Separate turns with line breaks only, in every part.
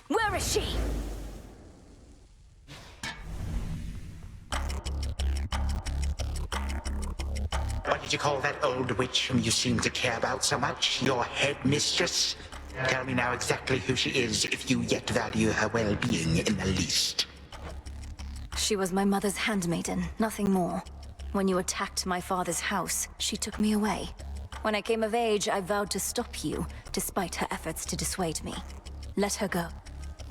Where is she?
What did you call that old witch whom you seem to care about so much? Your headmistress? Tell me now exactly who she is, if you yet value her well-being in the least.
She was my mother's handmaiden, nothing more. When you attacked my father's house, she took me away. When I came of age, I vowed to stop you, despite her efforts to dissuade me. Let her go.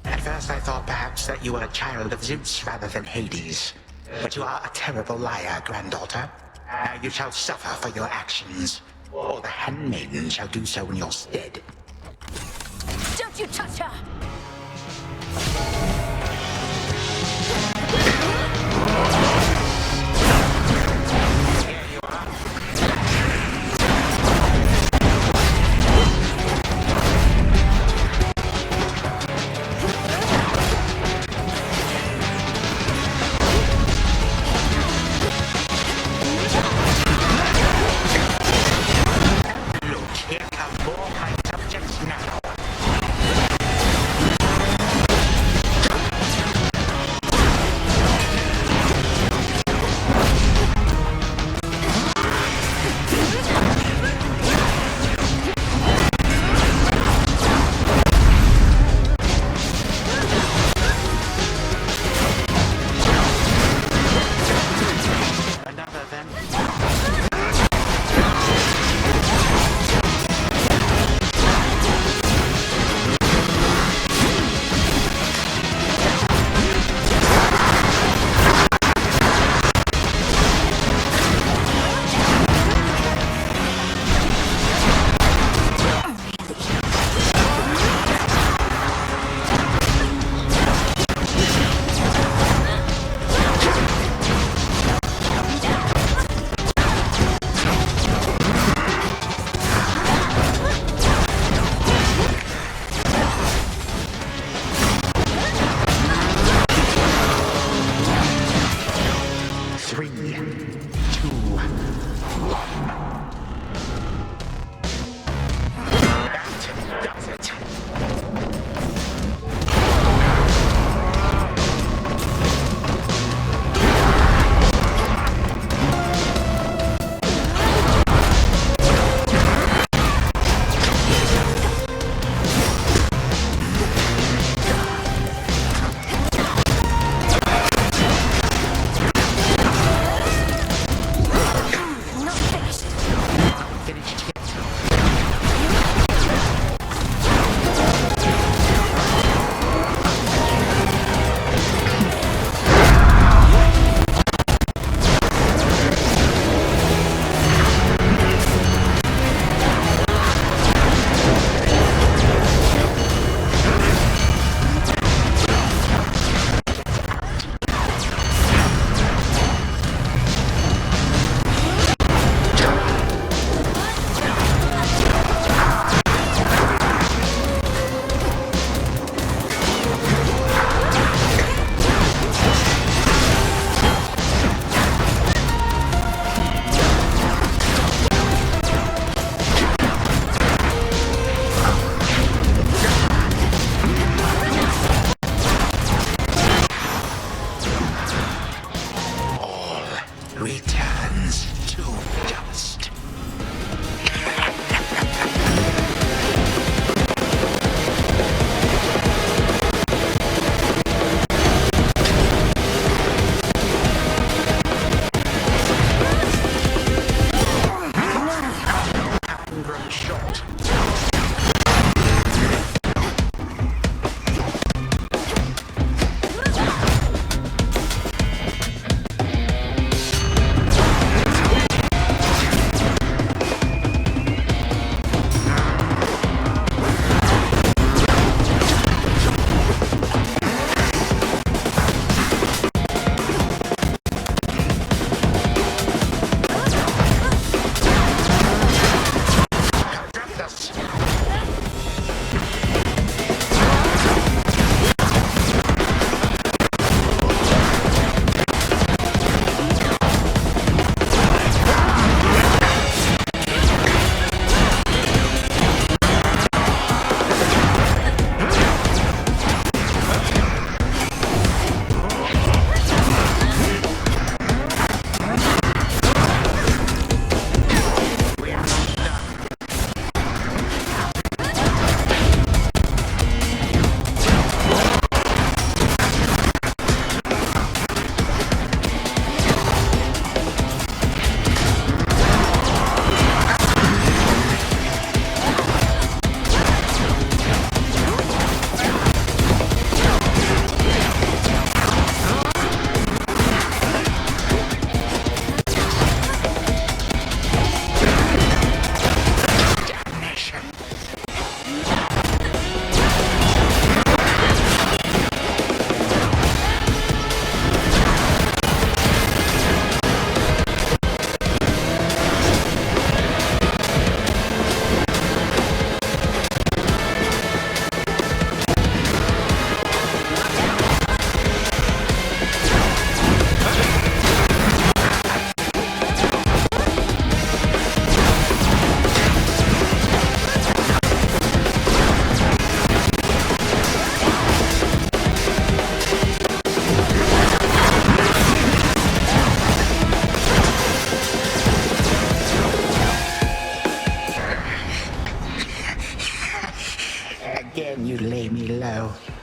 At first I thought perhaps that you were a child of Zeus rather than Hades. But you are a terrible liar, granddaughter. Now you shall suffer for your actions, or the handmaiden shall do so in your stead.
Don't you touch her!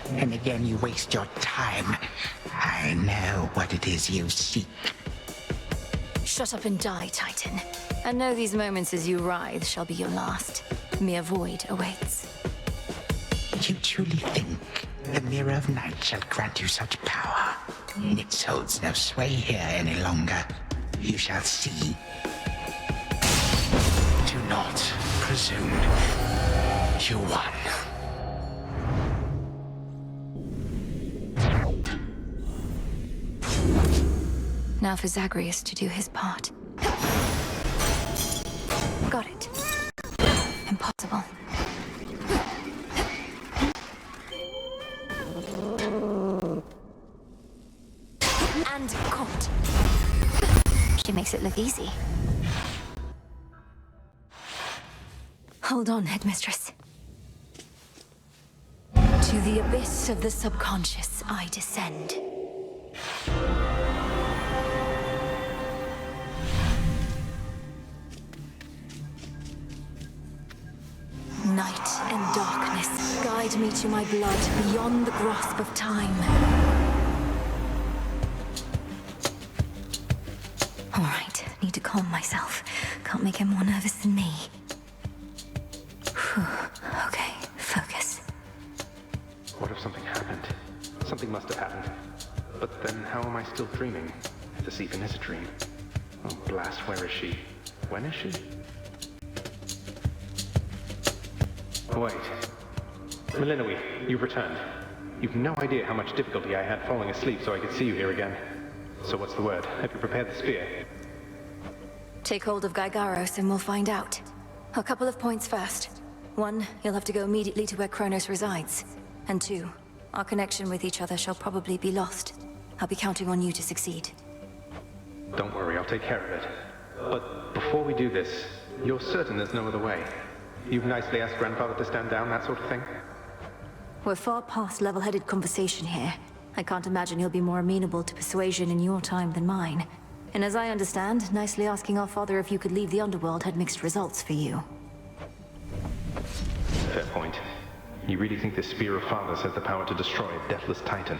and again you waste your time. I know what it is you seek.
Shut up and die, Titan. And know these moments as you writhe shall be your last. Mere void awaits.
You truly think the Mirror of Night shall grant you such power? It holds no sway here any longer. You shall see. Do not presume. You won.
Now for Zagreus to do his part. Got it. Impossible. And caught. She makes it look easy. Hold on, Headmistress. To the abyss of the subconscious I descend. Night and darkness guide me to my blood beyond the grasp of time. All right, need to calm myself. Can't make him more nervous than me. Whew. Okay, focus.
What if something happened? Something must have happened. But then how am I still dreaming? If this even is a dream. Oh, blast, where is she? When is she? Oh, wait. Malinois, you've returned. You've no idea how much difficulty I had falling asleep so I could see you here again. So what's the word? Have you prepared the spear?
Take hold of Gygaros and we'll find out. A couple of points first. 1, you'll have to go immediately to where Kronos resides. And 2, our connection with each other shall probably be lost. I'll be counting on you to succeed.
Don't worry, I'll take care of it. But before we do this, you're certain there's no other way? You've nicely asked Grandfather to stand down, that sort of thing?
We're far past level-headed conversation here. I can't imagine he'll be more amenable to persuasion in your time than mine. And as I understand, nicely asking our father if you could leave the underworld had mixed results for you.
Fair point. You really think this spear of Father's has the power to destroy a deathless Titan?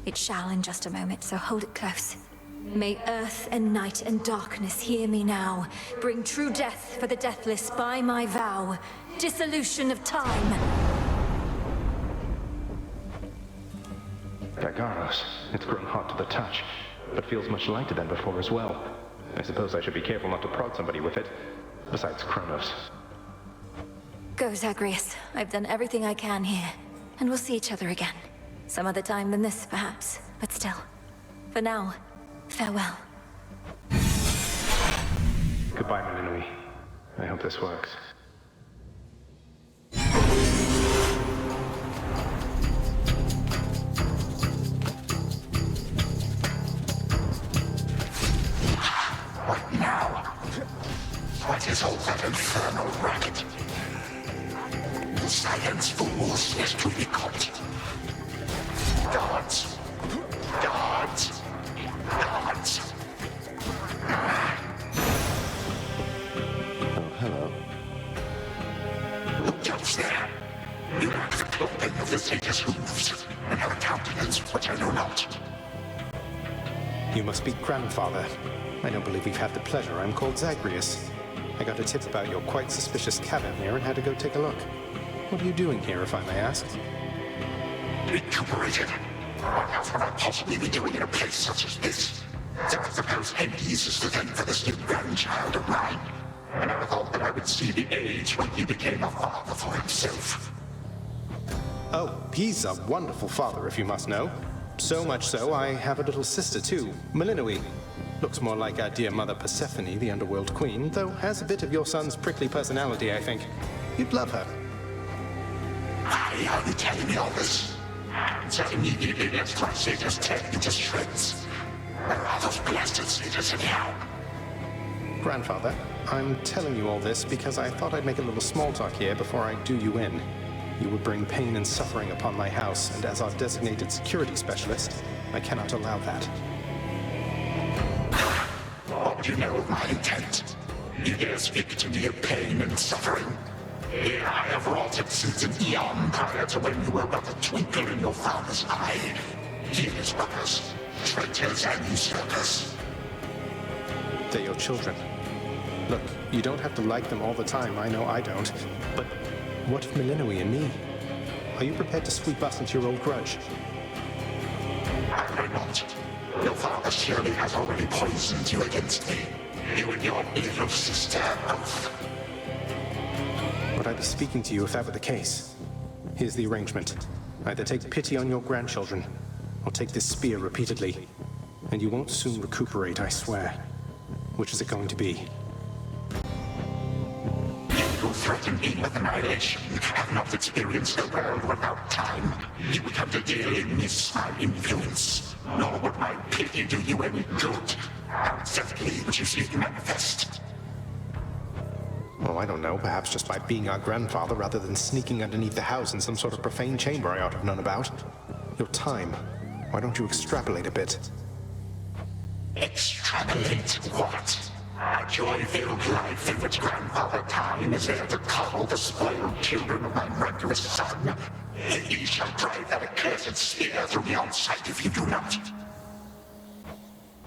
It shall in just a moment, so hold it close. May earth and night and darkness hear me now. Bring true death for the deathless by my vow. Dissolution of time.
Gygaros, it's grown hot to the touch, but feels much lighter than before as well. I suppose I should be careful not to prod somebody with it. Besides Kronos.
Go, Zagreus. I've done everything I can here. And we'll see each other again. Some other time than this, perhaps. But still. For now, farewell.
Goodbye, Malinois. I hope this works.
What now? What is all that infernal racket? Silence, fools, lest you be caught. Guards! Guards! Guards!
Oh, hello.
Who goes there? You lack the clothing of the Satyrs' hooves, and have a countenance which I know not.
You must be Grandfather. I don't believe we've had the pleasure. I'm called Zagreus. I got a tip about your quite suspicious cabin here and had to go take a look. What are you doing here, if I may ask?
Recuperated. What else would I possibly be doing in a place such as this? So I suppose Hades is the thing for this new grandchild of mine. I never thought that I would see the age when he became a father for himself.
Oh, he's a wonderful father, if you must know. So much so, I have a little sister, too, Malinois. Looks more like our dear mother Persephone, the underworld queen, though has a bit of your son's prickly personality, I think. You'd love her.
Why are you telling me all this? So immediately let's try Satyrs tear you to shreds. Where are those blasted Satyrs anyhow?
Grandfather, I'm telling you all this because I thought I'd make a little small talk here before I do you in. You would bring pain and suffering upon my house, and as our designated security specialist, I cannot allow that.
What would you know of my intent? You dare speak to me of pain and suffering? Here I have wrought it since an eon prior to when you were but a twinkle in your father's eye. He and his brothers, traitors and usurpers.
They're your children. Look, you don't have to like them all the time, I know I don't. But what of Millennium and me? Are you prepared to sweep us into your old grudge?
I will not. Your father surely has already poisoned you against me. You and your little sister both.
Would I be speaking to you if that were the case? Here's the arrangement. Either take pity on your grandchildren, or take this spear repeatedly. And you won't soon recuperate, I swear. Which is it going to be?
You who threaten me with annihilation have not experienced a world without time. You would have to dearly miss my influence. Nor would my pity do you any good. How exactly would you see it manifest?
Oh, I don't know. Perhaps just by being our grandfather rather than sneaking underneath the house in some sort of profane chamber I ought to have known about. Your time. Why don't you extrapolate a bit?
Extrapolate what? A joy-filled life in which Grandfather Time is there to coddle the spoiled children of my murderous son. He shall drive that accursed spear through me on sight if you do not.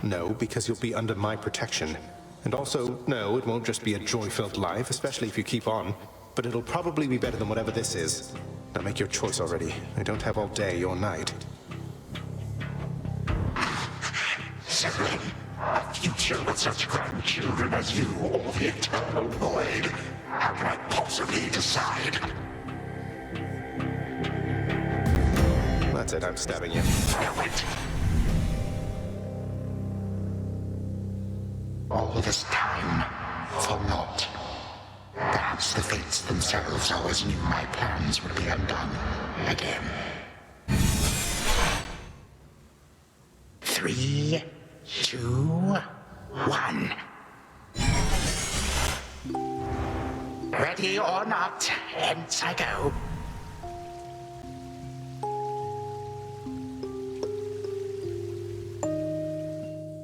No, because you'll be under my protection. And also, no, it won't just be a joy-filled life, especially if you keep on. But it'll probably be better than whatever this is. Now make your choice already. I don't have all day or night.
Severin, a future with such grandchildren as you or the eternal void. How can I possibly decide?
That's it, I'm stabbing you.
Wait. All this time, for naught. Perhaps the fates themselves always knew my plans would be undone again. 3, 2, 1. Ready or not, hence I go.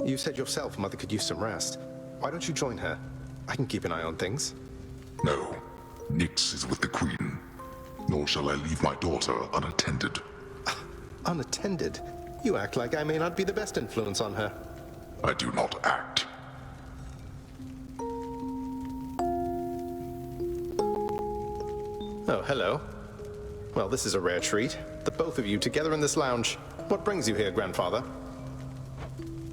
You said yourself Mother could use some rest. Why don't you join her? I can keep an eye on things.
No. Nyx is with the Queen. Nor shall I leave my daughter unattended.
Unattended? You act like I may not be the best influence on her.
I do not act.
Oh, hello. Well, this is a rare treat. The both of you together in this lounge. What brings you here, Grandfather?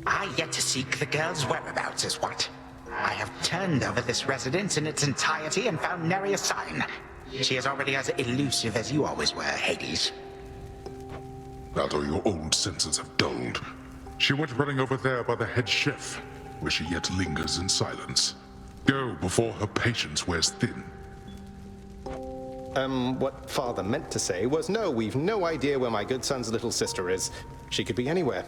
I yet to seek the girl's whereabouts is what. I have turned over this residence in its entirety and found nary a sign. She is already as elusive as you always were, Hades.
That or your old senses have dulled. She went running over there by the head chef, where she yet lingers in silence. Go before her patience wears thin.
What Father meant to say was no, we've no idea where my good son's little sister is. She could be anywhere.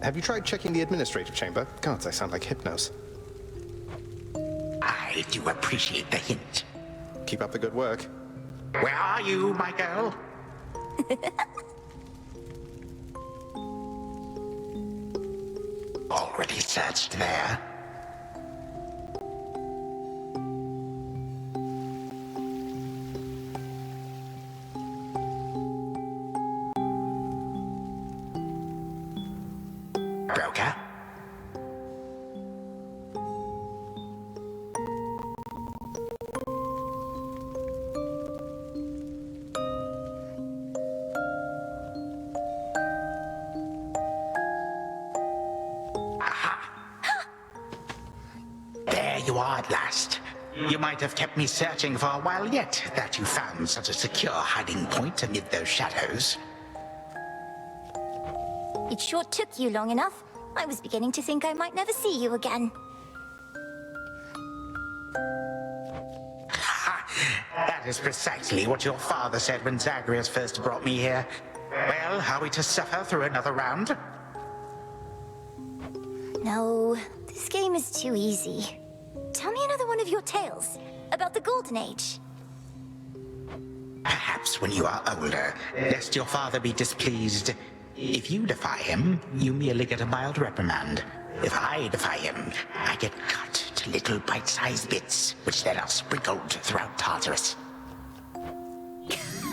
Have you tried checking the administrative chamber? Gods, I sound like Hypnos.
I do appreciate the hint.
Keep up the good work.
Where are you, my girl? Already searched there. Broker? There you are at last. You might have kept me searching for a while yet, that you found such a secure hiding point amid those shadows.
It sure took you long enough. I was beginning to think I might never see you again.
That is precisely what your father said when Zagreus first brought me here. Well, are we to suffer through another round?
No, this game is too easy. Tell me another one of your tales about the Golden Age.
Perhaps when you are older, lest your father be displeased. If you defy him, you merely get a mild reprimand. If I defy him, I get cut to little bite-sized bits, which then are sprinkled throughout Tartarus.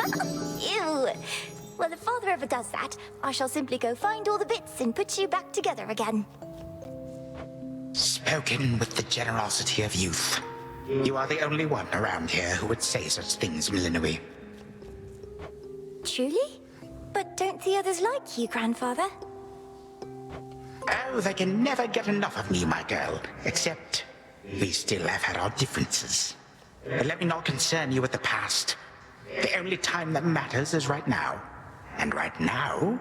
Ew. Well, if father ever does that, I shall simply go find all the bits and put you back together again.
Spoken with the generosity of youth. You are the only one around here who would say such things, Millennium.
Truly? But don't the others like you, grandfather?
Oh, they can never get enough of me, my girl. Except, we still have had our differences. But let me not concern you with the past. The only time that matters is right now. And right now...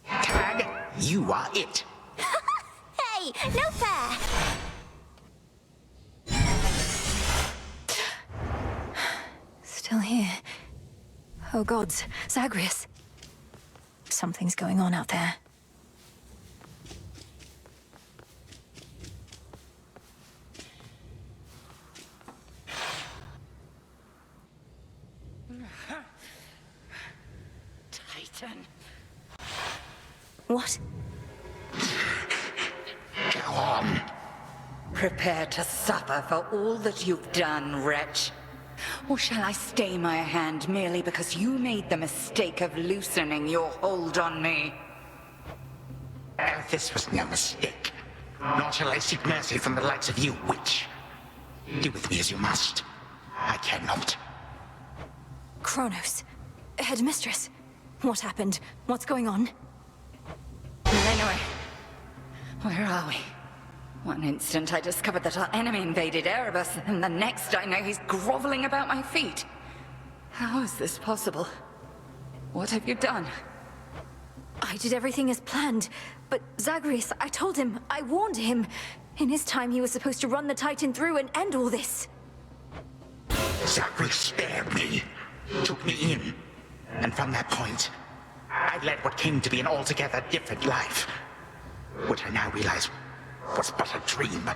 Tag, you are it.
Hey, no fair!
Still here. Oh gods, Zagreus. Something's going on out there.
Titan.
What?
Go on.
Prepare to suffer for all that you've done, wretch. Or shall I stay my hand merely because you made the mistake of loosening your hold on me?
Oh, this was no mistake. Nor shall I seek mercy from the likes of you, witch. Do with me as you must. I cannot.
Kronos. Headmistress. What happened? What's going on?
Anyway, where are we? One instant I discovered that our enemy invaded Erebus, and the next I know he's groveling about my feet. How is this possible? What have you done?
I did everything as planned, but Zagreus, I told him, I warned him. In his time, he was supposed to run the Titan through and end all this.
Zagreus spared me, took me in, and from that point, I led what came to be an altogether different life, which I now realize was but a dream,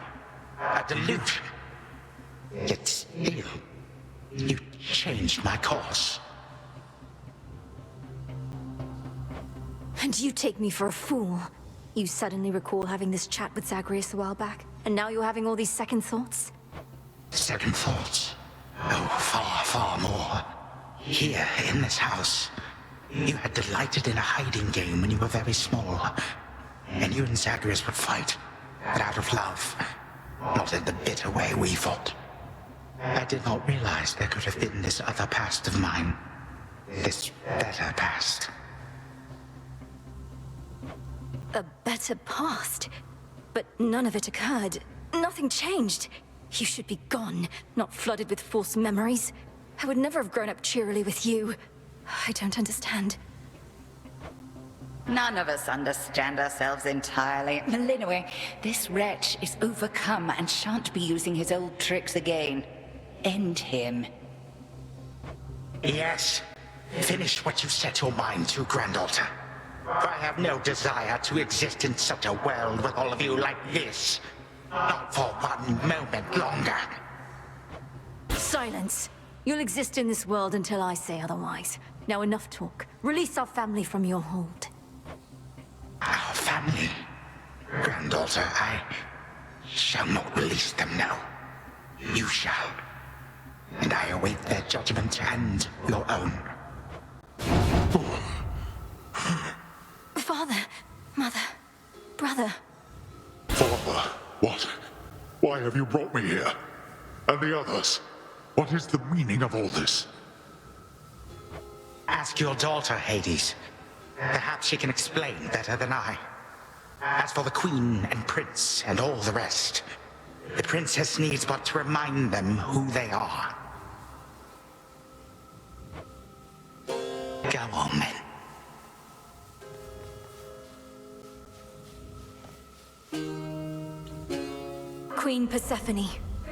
a delusion. Yet still, you changed my course.
And you take me for a fool. You suddenly recall having this chat with Zagreus a while back, and now you're having all these second thoughts?
Second thoughts? Oh, far, far more. Here, in this house, you had delighted in a hiding game when you were very small. And you and Zagreus would fight, but out of love, not in the bitter way we fought. I did not realize there could have been this other past of mine. This better past.
A better past? But none of it occurred. Nothing changed. You should be gone, not flooded with false memories. I would never have grown up cheerily with you. I don't understand.
None of us understand ourselves entirely. Millennium, this wretch is overcome and shan't be using his old tricks again. End him.
Yes. Finish what you set your mind to, granddaughter. For I have no desire to exist in such a world with all of you like this. Not for 1 moment longer.
Silence. You'll exist in this world until I say otherwise. Now enough talk. Release our family from your hold.
Our family? Granddaughter, I shall not release them now. You shall. And I await their judgment and your own.
Father, mother, brother.
Father, what? Why have you brought me here? And the others? What is the meaning of all this?
Ask your daughter, Hades. Perhaps she can explain better than I. As for the Queen and Prince and all the rest, the Princess needs but to remind them who they are. Go on, then.
Queen Persephone,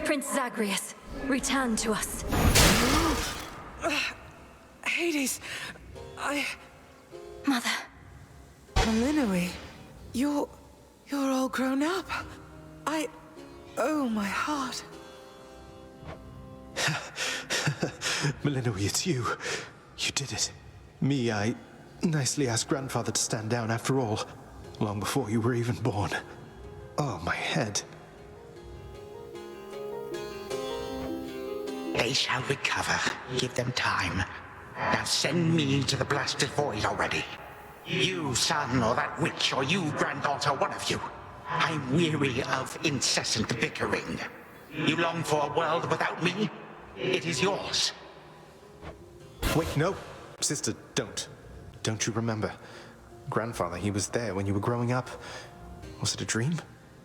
Prince Zagreus, return to us.
Hades,
Mother.
Millennium, you're all grown up. Oh, my heart.
Millennium, it's you. You did it. Me, I nicely asked Grandfather to stand down after all, long before you were even born. Oh, my head.
They shall recover. Give them time. Now send me to the blasted void already. You, son, or that witch, or you, granddaughter, one of you. I'm weary of incessant bickering. You long for a world without me? It is yours.
Wait, no. Sister, don't. Don't you remember? Grandfather, he was there when you were growing up. Was it a dream?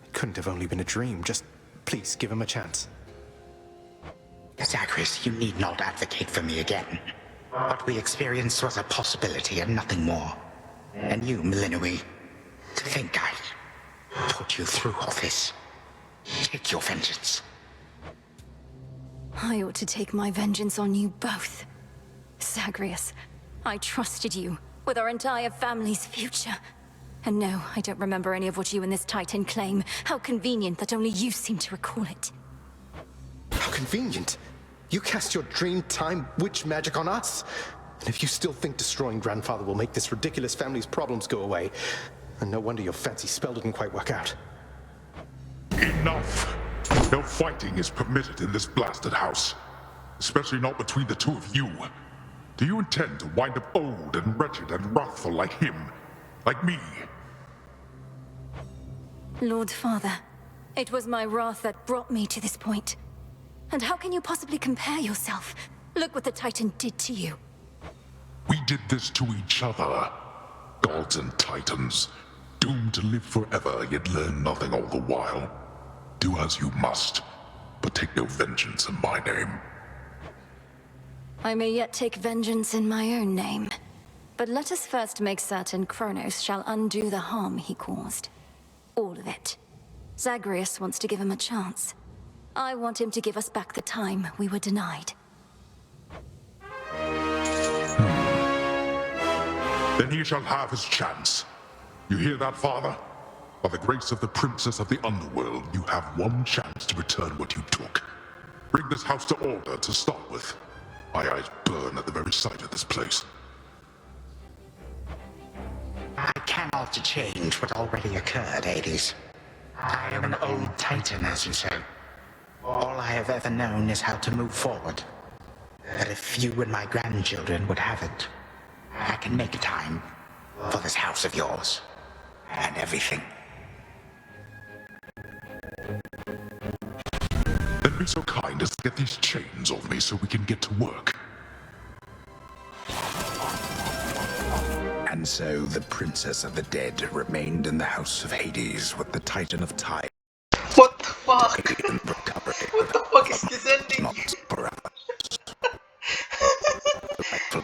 It couldn't have only been a dream. Just please give him a chance.
Zagreus, you need not advocate for me again. What we experienced was a possibility and nothing more. And you, Millennium, to think I put you through all this. Take your vengeance.
I ought to take my vengeance on you both. Zagreus, I trusted you with our entire family's future. And no, I don't remember any of what you and this Titan claim. How convenient that only you seem to recall it.
How convenient. You cast your dream time witch magic on us. And if you still think destroying Grandfather will make this ridiculous family's problems go away, then no wonder your fancy spell didn't quite work out.
Enough! No fighting is permitted in this blasted house. Especially not between the two of you. Do you intend to wind up old and wretched and wrathful like him? Like me?
Lord Father, it was my wrath that brought me to this point. And how can you possibly compare yourself? Look what the Titan did to you.
We did this to each other. Gods and Titans, doomed to live forever, yet learn nothing all the while. Do as you must, but take no vengeance in my name.
I may yet take vengeance in my own name. But let us first make certain Kronos shall undo the harm he caused. All of it. Zagreus wants to give him a chance. I want him to give us back the time we were denied.
Then he shall have his chance. You hear that, Father? By the grace of the Princess of the Underworld, you have one chance to return what you took. Bring this house to order to start with. My eyes burn at the very sight of this place.
I cannot change what already occurred, Hades. I am an old Titan, as you say. All I have ever known is how to move forward. But if you and my grandchildren would have it, I can make time for this house of yours and everything.
Then be so kind as to get these chains off me so we can get to work.
And so the Princess of the Dead remained in the House of Hades with the Titan of Time.
What the fuck? What the fuck is this ending?
Not forever.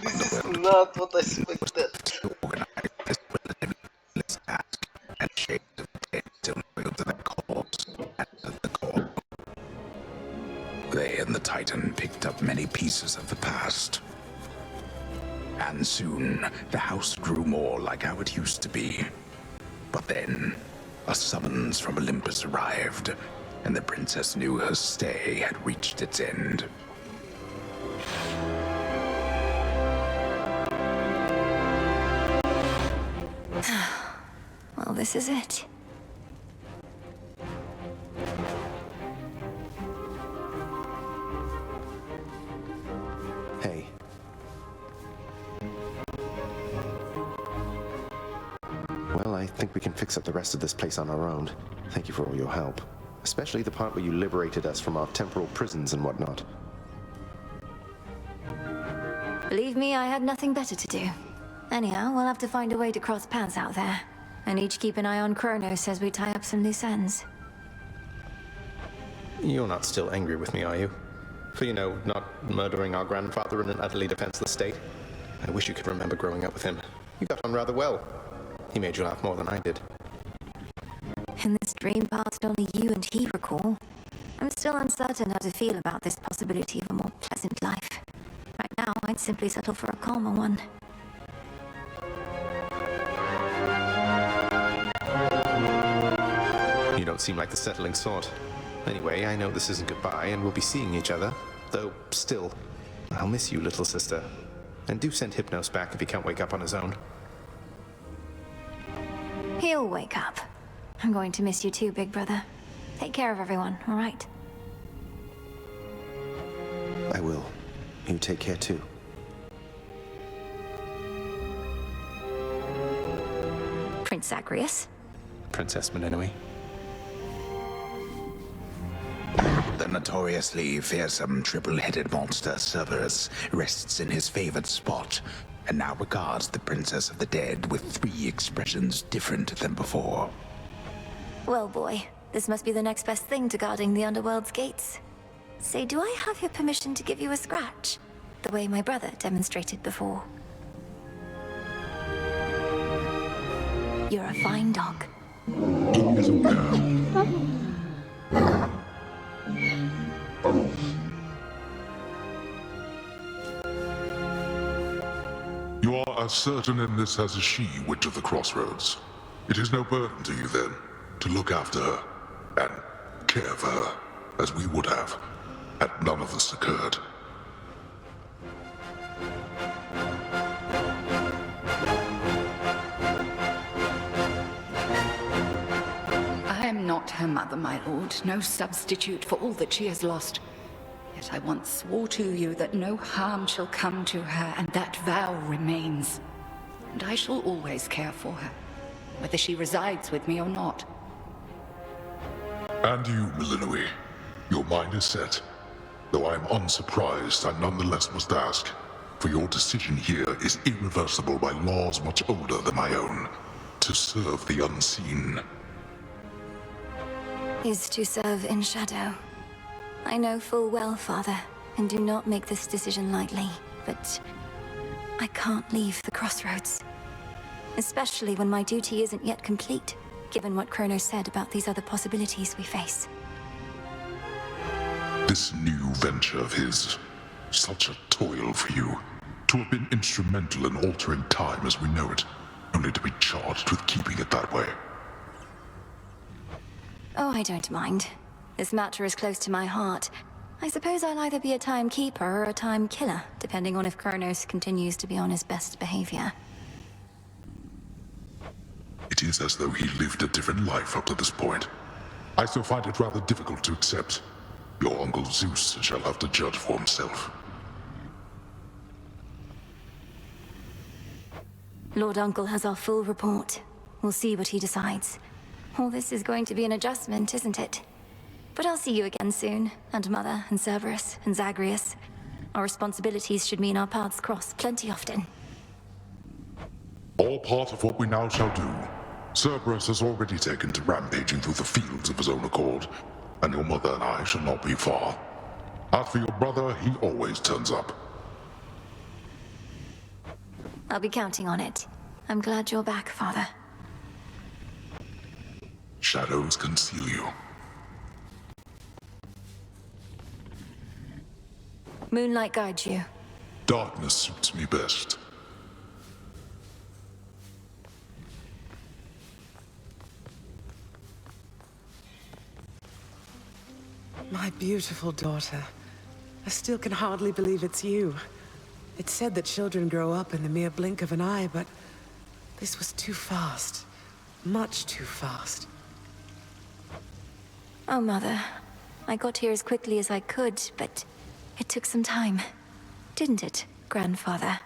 This is not what I expected.
To organize this relentless task and shape the dead till we go to the cause and to the core. They and the Titan picked up many pieces of the past. And soon, the house grew more like how it used to be. But then, a summons from Olympus arrived, and the princess knew her stay had reached its end.
Well, this is it.
Hey. Well, I think we can fix up the rest of this place on our own. Thank you for all your help. Especially the part where you liberated us from our temporal prisons and whatnot.
Believe me, I had nothing better to do. Anyhow, we'll have to find a way to cross paths out there. And each keep an eye on Kronos as we tie up some loose ends.
You're not still angry with me, are you? For, not murdering our grandfather in an utterly defenseless state? I wish you could remember growing up with him. You got on rather well. He made you laugh more than I did.
In this dream past only you and he recall, I'm still uncertain how to feel about this possibility of a more pleasant life. Right now, I'd simply settle for a calmer one.
You don't seem like the settling sort. Anyway, I know this isn't goodbye, and we'll be seeing each other. Though, still, I'll miss you, little sister. And do send Hypnos back if he can't wake up on his own.
He'll wake up. I'm going to miss you too, big brother. Take care of everyone, all right?
I will. You take care too.
Prince Zagreus?
Princess Melinoi.
The notoriously fearsome triple-headed monster Cerberus rests in his favored spot, and now regards the Princess of the Dead with 3 expressions different than before.
Well, boy, this must be the next best thing to guarding the Underworld's gates. Say, do I have your permission to give you a scratch? The way my brother demonstrated before. You're a fine dog.
He is aware. You are as certain in this as is she, Witch of the Crossroads. It is no burden to you, then, to look after her and care for her, as we would have, had none of this occurred.
I am not her mother, my lord, no substitute for all that she has lost. Yet I once swore to you that no harm shall come to her, and that vow remains. And I shall always care for her, whether she resides with me or not.
And you, Melinoi, your mind is set. Though I am unsurprised, I nonetheless must ask, for your decision here is irreversible by laws much older than my own, to serve the unseen.
Is to serve in shadow. I know full well, Father, and do not make this decision lightly, but I can't leave the crossroads. Especially when my duty isn't yet complete, given what Kronos said about these other possibilities we face.
This new venture of his, such a toil for you. To have been instrumental in altering time as we know it, only to be charged with keeping it that way.
Oh, I don't mind. This matter is close to my heart. I suppose I'll either be a timekeeper or a time killer, depending on if Kronos continues to be on his best behavior.
It is as though he lived a different life up to this point. I still find it rather difficult to accept. Your Uncle Zeus shall have to judge for himself.
Lord Uncle has our full report. We'll see what he decides. All this is going to be an adjustment, isn't it? But I'll see you again soon, and Mother, and Cerberus, and Zagreus. Our responsibilities should mean our paths cross plenty often.
All part of what we now shall do. Cerberus has already taken to rampaging through the fields of his own accord, and your mother and I shall not be far. As for your brother, he always turns up.
I'll be counting on it. I'm glad you're back, Father.
Shadows conceal you.
Moonlight guides you.
Darkness suits me best.
My beautiful daughter. I still can hardly believe it's you. It's said that children grow up in the mere blink of an eye, but this was too fast. Much too fast.
Oh, Mother. I got here as quickly as I could, but it took some time. Didn't it, Grandfather?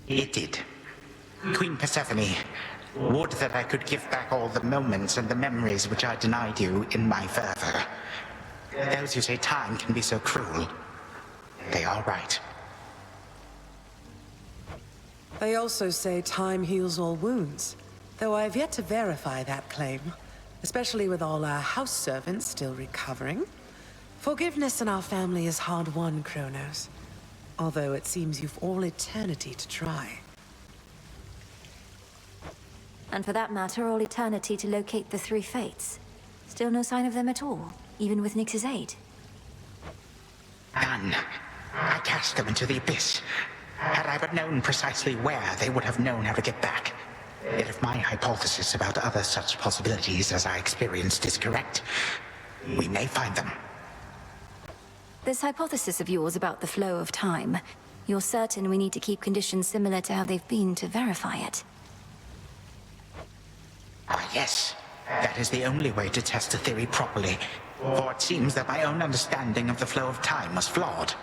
It did. Queen Persephone, would that I could give back all the moments and the memories which I denied you in my fervor. Those who say time can be so cruel, they are right.
They also say time heals all wounds, though I've yet to verify that claim, especially with all our house servants still recovering. Forgiveness in our family is hard-won, Kronos, although it seems you've all eternity to try.
And for that matter, all eternity to locate the three fates. Still no sign of them at all, even with Nyx's aid.
None. I cast them into the abyss. Had I but known precisely where, they would have known how to get back. Yet if my hypothesis about other such possibilities as I experienced is correct, we may find them.
This hypothesis of yours about the flow of time, you're certain we need to keep conditions similar to how they've been to verify it?
Ah, yes. That is the only way to test a theory properly, for it seems that my own understanding of the flow of time was flawed.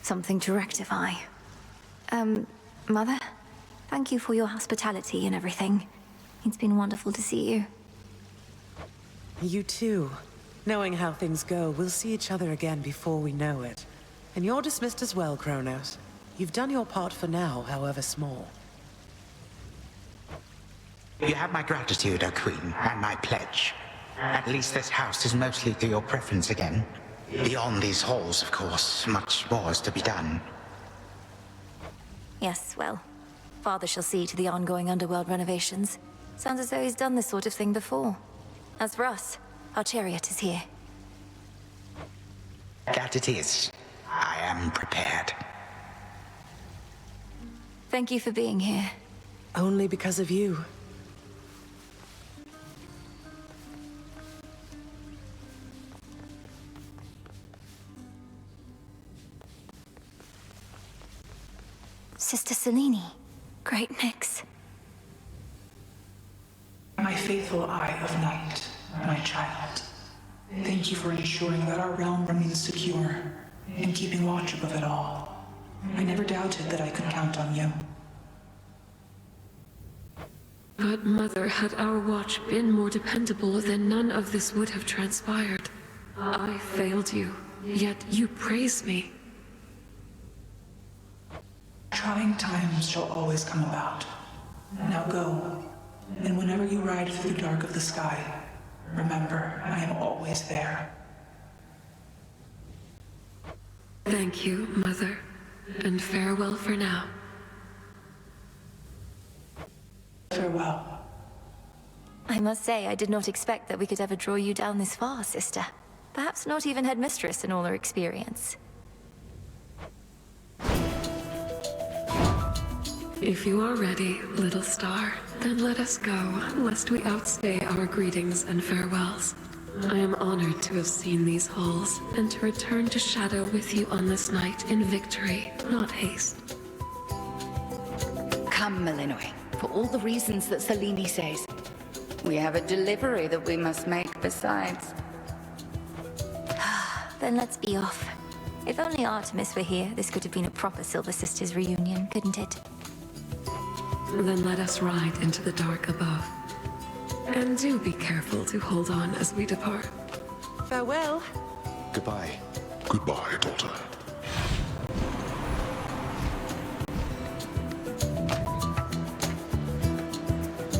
Something to rectify. Mother? Thank you for your hospitality and everything. It's been wonderful to see you.
You too. Knowing how things go, we'll see each other again before we know it. And you're dismissed as well, Kronos. You've done your part for now, however small.
You have my gratitude, O Queen, and my pledge. At least this house is mostly to your preference again. Beyond these halls, of course, much more is to be done.
Yes, well, Father shall see to the ongoing underworld renovations. Sounds as though he's done this sort of thing before. As for us, our chariot is here.
That it is. I am prepared.
Thank you for being here.
Only because of you.
Sister Selene. Great mix.
My faithful Eye of Night, my child. Thank you for ensuring that our realm remains secure and keeping watch above it all. I never doubted that I could count on you.
But Mother, had our watch been more dependable, then none of this would have transpired. I failed you, yet you praise me.
Trying times shall always come about. Now go, and whenever you ride through the dark of the sky, remember, I am always there.
Thank you, Mother, and farewell for now.
Farewell.
I must say, I did not expect that we could ever draw you down this far, sister. Perhaps not even headmistress in all her experience.
If you are ready, little star, then let us go, lest we outstay our greetings and farewells. I am honored to have seen these halls, and to return to Shadow with you on this night in victory, not haste.
Come, Malinois, for all the reasons that Selene says. We have a delivery that we must make besides.
Then let's be off. If only Artemis were here, this could have been a proper Silver Sisters reunion, couldn't it?
Then let us ride into the dark above. And do be careful to hold on as we depart.
Farewell.
Goodbye.
Goodbye, daughter.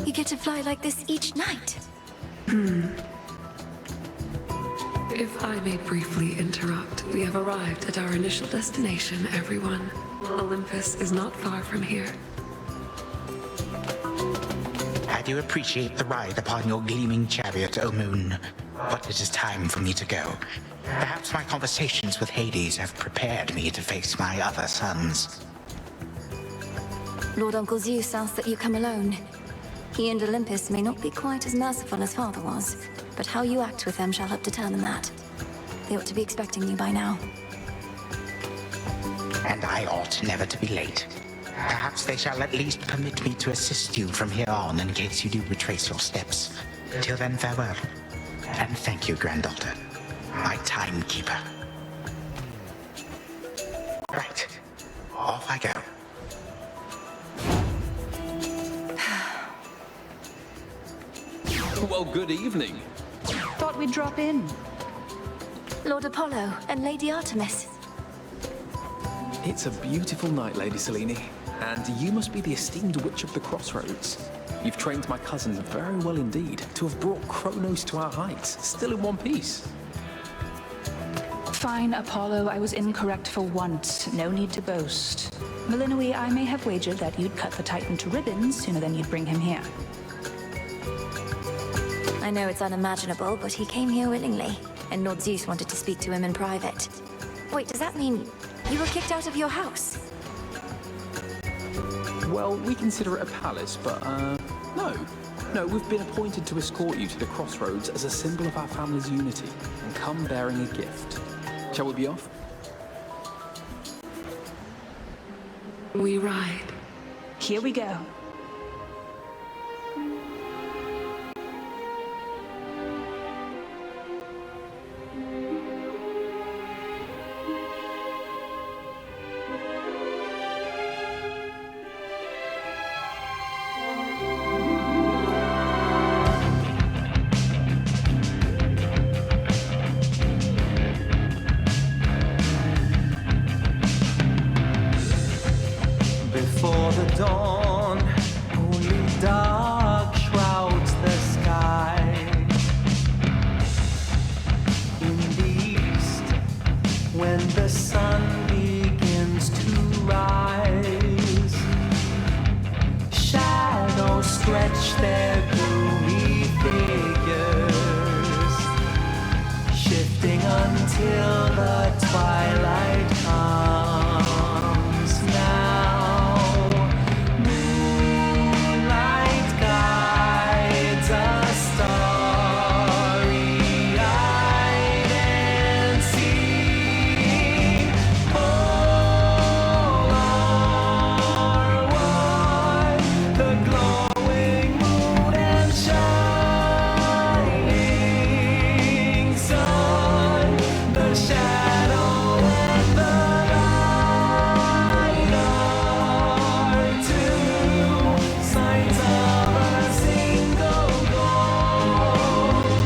You get to fly like this each night.
If I may briefly interrupt, we have arrived at our initial destination, everyone. Olympus is not far from here.
I do appreciate the ride upon your gleaming chariot, O Moon. But it is time for me to go. Perhaps my conversations with Hades have prepared me to face my other sons.
Lord Uncle Zeus asks that you come alone. He and Olympus may not be quite as merciful as Father was, but how you act with them shall help determine that. They ought to be expecting you by now.
And I ought never to be late. Perhaps they shall at least permit me to assist you from here on in case you do retrace your steps. Till then, farewell. And thank you, granddaughter. My timekeeper. Right. Off I go.
Well, good evening.
Thought we'd drop in.
Lord Apollo and Lady Artemis.
It's a beautiful night, Lady Selene. And you must be the esteemed Witch of the Crossroads. You've trained my cousin very well indeed to have brought Kronos to our heights, still in one piece.
Fine, Apollo, I was incorrect for once. No need to boast. Malinois, I may have wagered that you'd cut the Titan to ribbons sooner than you'd bring him here.
I know it's unimaginable, but he came here willingly, and Lord Zeus wanted to speak to him in private. Wait, does that mean you were kicked out of your house?
Well, we consider it a palace, but, no. No, we've been appointed to escort you to the Crossroads as a symbol of our family's unity, and come bearing a gift. Shall we be off?
We ride.
Here we go.
stretch their gloomy figures, shifting until the twilight comes now. Moonlight guides us starry-eyed and seeing all are one. The glowing moon and shining sun, the shadow and the light are two signs of a single golden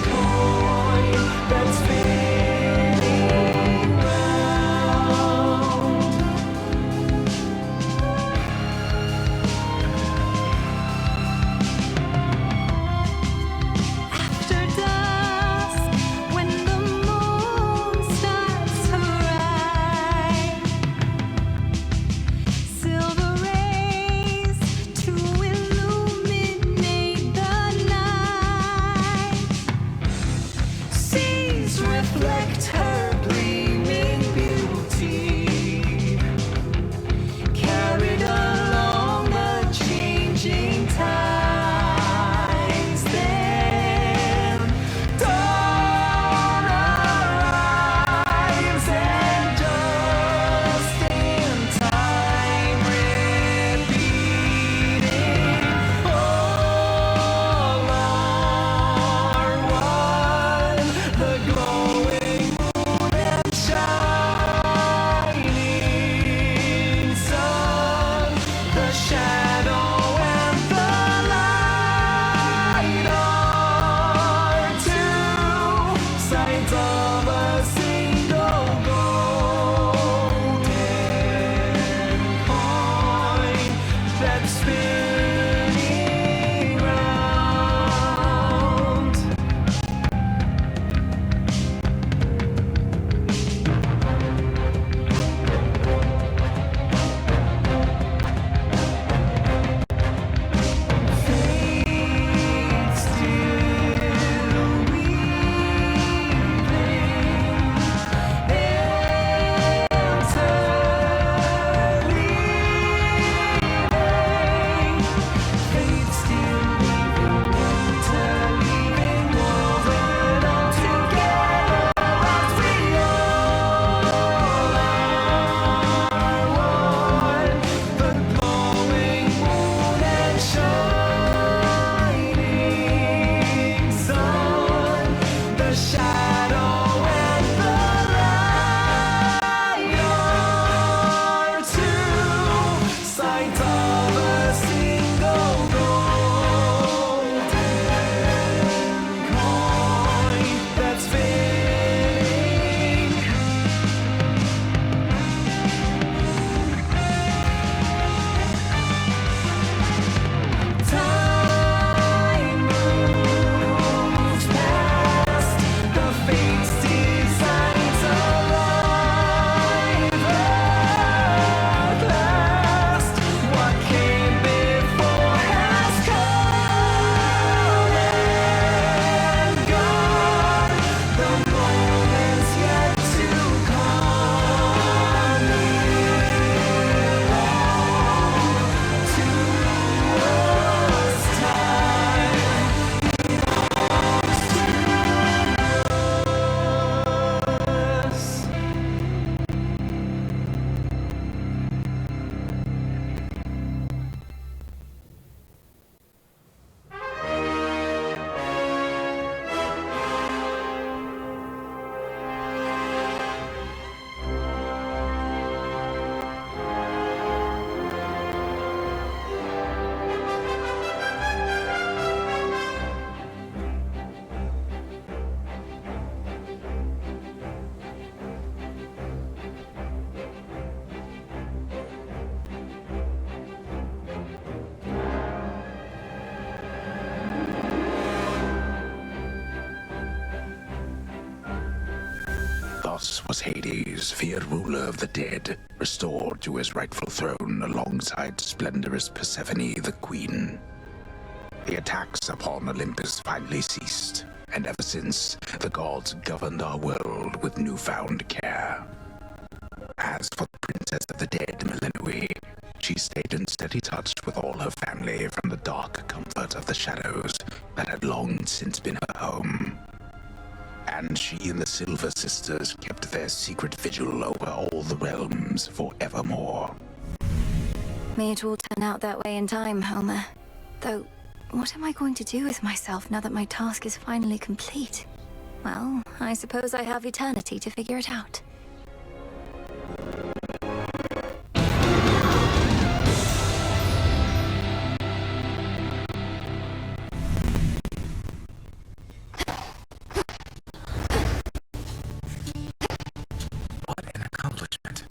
coin that's spinning round. After dusk, when the moon starts to rise, silver rays to illuminate the night. Seas reflect her gleaming beauty, carried along the changing tides. Then dawn arrives, and just in time, repeating, all are one. The glowing moon and shining sun, the shadow and the light are two sides of a single golden coin that's spinning round. Fate still weaving, enter leaving.
loss was Hades, feared ruler of the dead, restored to his rightful throne alongside splendorous Persephone, the queen. The attacks upon Olympus finally ceased, and ever since, the gods governed our world with newfound care. As for the princess of the dead, Melinoe, she stayed in steady touch with all her family from the dark comfort of the shadows that had long since been her home. And she and the Silver Sisters kept their secret vigil over all the realms forevermore.
May it all turn out that way in time, Homer. Though, what am I going to do with myself now that my task is finally complete? Well, I suppose I have eternity to figure it out.
What an accomplishment.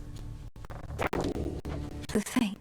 The thing.